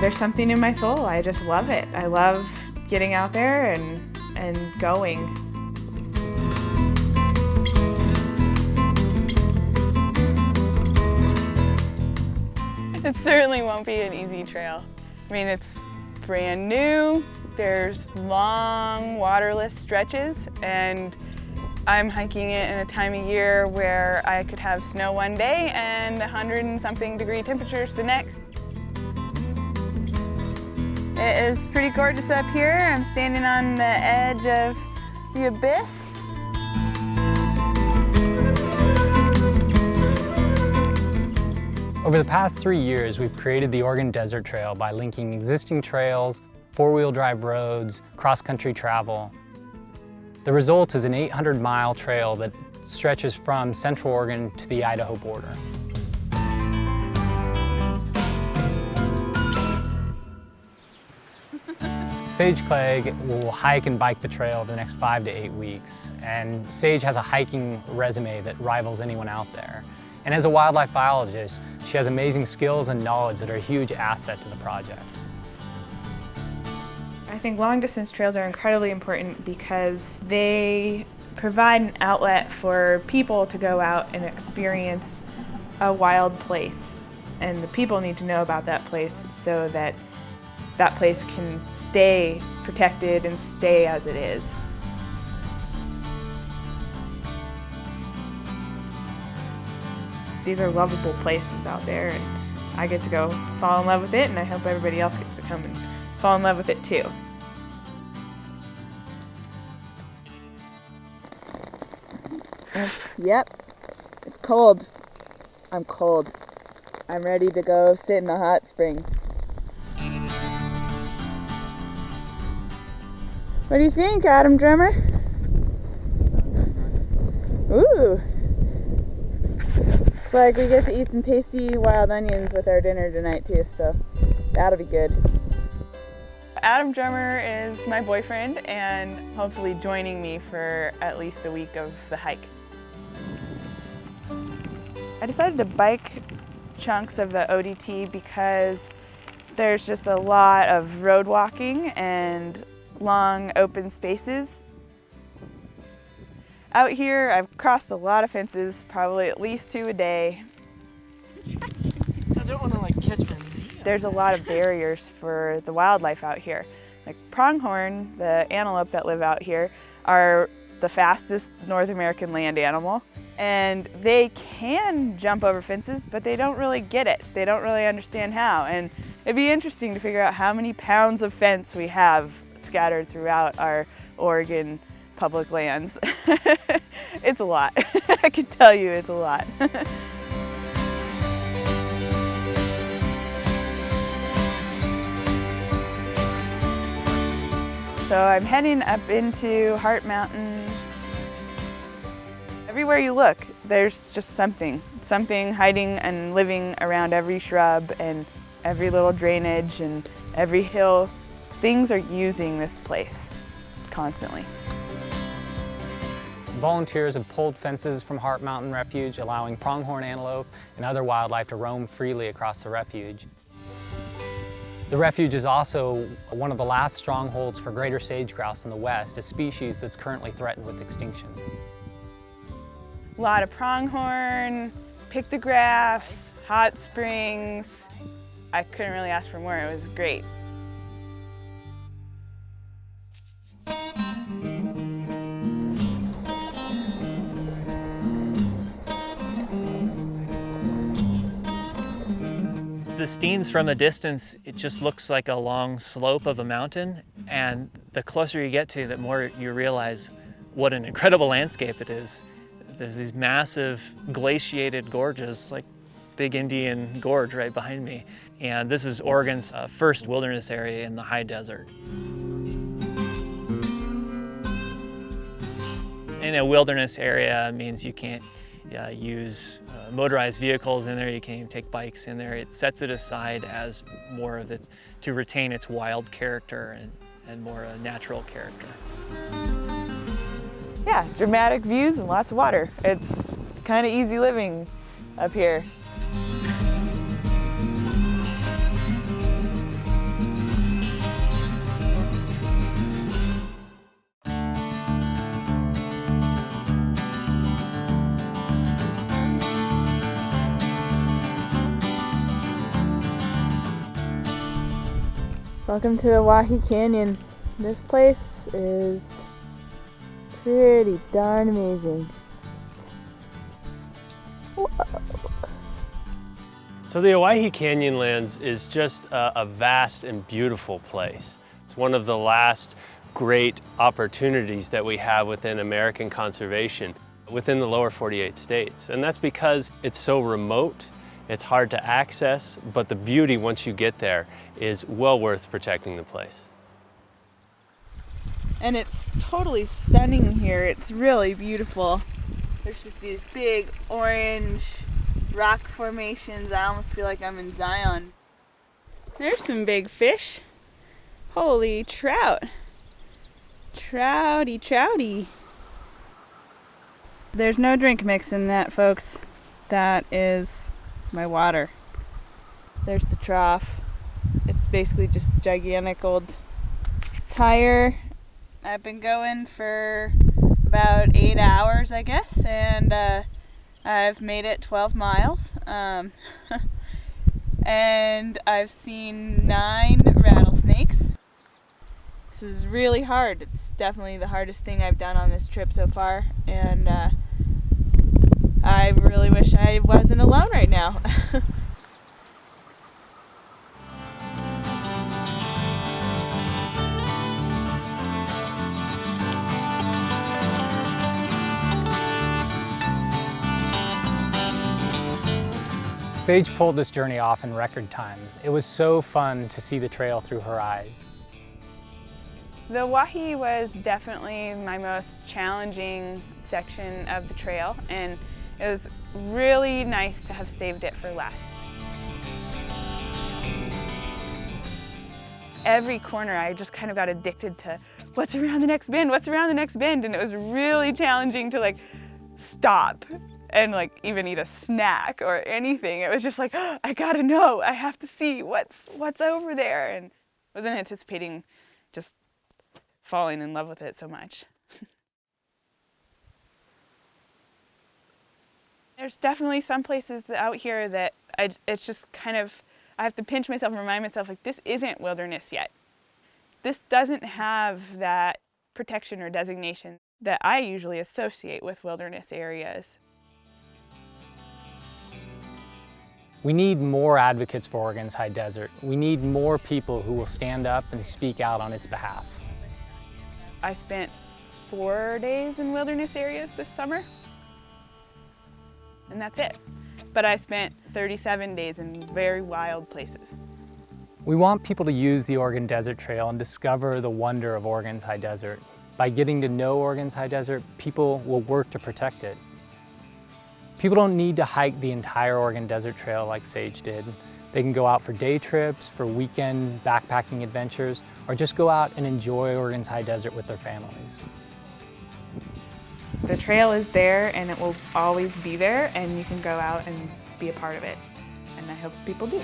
There's something in my soul. I just love it. I love getting out there and going. It certainly won't be an easy trail. I mean, it's brand new. There's long, waterless stretches, and I'm hiking it in a time of year where I could have snow one day and 100-and-something degree temperatures the next. It is pretty gorgeous up here. I'm standing on the edge of the abyss. Over the past 3 years, we've created the Oregon Desert Trail by linking existing trails, four-wheel drive roads, cross-country travel. The result is an 800-mile trail that stretches from Central Oregon to the Idaho border. Sage Clegg will hike and bike the trail over the next 5 to 8 weeks, and Sage has a hiking resume that rivals anyone out there. And as a wildlife biologist, she has amazing skills and knowledge that are a huge asset to the project. I think long-distance trails are incredibly important because they provide an outlet for people to go out and experience a wild place. And the people need to know about that place so that that place can stay protected and stay as it is. These are lovable places out there, and I get to go fall in love with it, and I hope everybody else gets to come and fall in love with it too. Yep, it's cold. I'm cold. I'm ready to go sit in the hot spring. What do you think, Adam Drummer? Ooh! Looks like we get to eat some tasty wild onions with our dinner tonight too, so that'll be good. Adam Drummer is my boyfriend and hopefully joining me for at least a week of the hike. I decided to bike chunks of the ODT because there's just a lot of road walking and long open spaces. Out here I've crossed a lot of fences, probably at least 2 a day. I don't want to like catch them. There's a lot of barriers for the wildlife out here. Like pronghorn, the antelope that live out here, are the fastest North American land animal. And they can jump over fences, but they don't really get it. They don't really understand how. And it'd be interesting to figure out how many pounds of fence we have scattered throughout our Oregon public lands. It's a lot. I can tell you it's a lot. So I'm heading up into Hart Mountain. Everywhere you look, there's just something hiding and living around every shrub and every little drainage and every hill. Things are using this place constantly. Volunteers have pulled fences from Hart Mountain Refuge, allowing pronghorn antelope and other wildlife to roam freely across the refuge. The refuge is also one of the last strongholds for greater sage grouse in the West, a species that's currently threatened with extinction. A lot of pronghorn, pictographs, hot springs. I couldn't really ask for more. It was great. The Steens from a distance, it just looks like a long slope of a mountain, and the closer you get to it, the more you realize what an incredible landscape it is. There's these massive glaciated gorges, like Big Indian Gorge right behind me. And this is Oregon's first wilderness area in the high desert. In a wilderness area means you can't use motorized vehicles in there, you can't even take bikes in there. It sets it aside as more of its, to retain its wild character and more a natural character. Yeah, dramatic views and lots of water. It's kind of easy living up here. Welcome to Owyhee Canyon. This place is pretty darn amazing. Whoa. So the Owyhee Canyonlands is just a vast and beautiful place. It's one of the last great opportunities that we have within American conservation within the lower 48 states. And that's because it's so remote, it's hard to access, but the beauty once you get there is well worth protecting the place. And it's totally stunning here. It's really beautiful. There's just these big orange rock formations. I almost feel like I'm in Zion. There's some big fish. Holy trout. Trouty, trouty. There's no drink mix in that, folks. That is my water. There's the trough. It's basically just a gigantic old tire. I've been going for about 8 hours, I guess, and I've made it 12 miles. And I've seen 9 rattlesnakes. This is really hard. It's definitely the hardest thing I've done on this trip so far, and I really wish I wasn't alone right now. Sage pulled this journey off in record time. It was so fun to see the trail through her eyes. The Owyhee was definitely my most challenging section of the trail, and it was really nice to have saved it for last. Every corner I just kind of got addicted to what's around the next bend, what's around the next bend, and it was really challenging to like stop and like even eat a snack or anything. It was just like, oh, I gotta know, I have to see what's over there, and I wasn't anticipating just falling in love with it so much. There's definitely some places out here that it's just kind of, I have to pinch myself and remind myself, like, this isn't wilderness yet. This doesn't have that protection or designation that I usually associate with wilderness areas. We need more advocates for Oregon's high desert. We need more people who will stand up and speak out on its behalf. I spent 4 days in wilderness areas this summer, and that's it. But I spent 37 days in very wild places. We want people to use the Oregon Desert Trail and discover the wonder of Oregon's high desert. By getting to know Oregon's high desert, people will work to protect it. People don't need to hike the entire Oregon Desert Trail like Sage did. They can go out for day trips, for weekend backpacking adventures, or just go out and enjoy Oregon's high desert with their families. The trail is there and it will always be there, and you can go out and be a part of it. And I hope people do.